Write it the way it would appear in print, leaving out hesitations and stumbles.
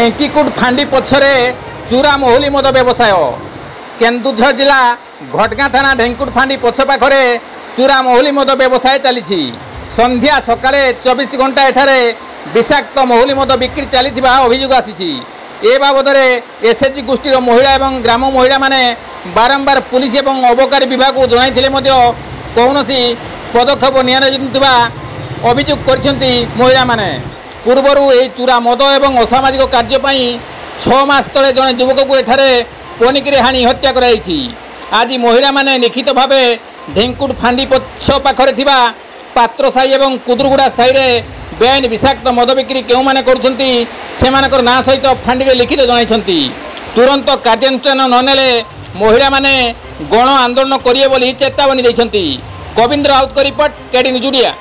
ढेंकीकुट फांडी पछरे चूरा मोहली मद व्यवसाय केन्दुझर जिला घटगाँ थाना ढेंकुट फांडी पछ पाखरे चूरा मोहली मद व्यवसाय चली संध्या सकाळे 24 घंटा एठारे विषाक्त मोहली मद बिक्री चली अभियोग आसी ए बाबद एसएचजी गोष्ठी महिला और ग्राम महिला माने बारंबार पुलिस और अबकारी विभाग को जनाई कौन पदक्षेप निया अभियोग कर महिला माने पूर्वर यह चूरा मद और असामाजिक कार्यपाई 6 मास तले जड़े युवक को एठारे पनिकी हाणी हत्या कराई। आज महिला माने लिखित भाव ढेंकुट फांडी पछ पाखरे पात्र साही और कुदुरगुड़ा साही बेआईन विषाक्त मद बिक्री क्यों मैंने कर ना सहित फांडी लिखित जनाई तुरंत कार्यानुष्ठान ननेले महिला माने गण आंदोलन करेंगे चेतावनी देते। Kavindra Raut report KD news Odia.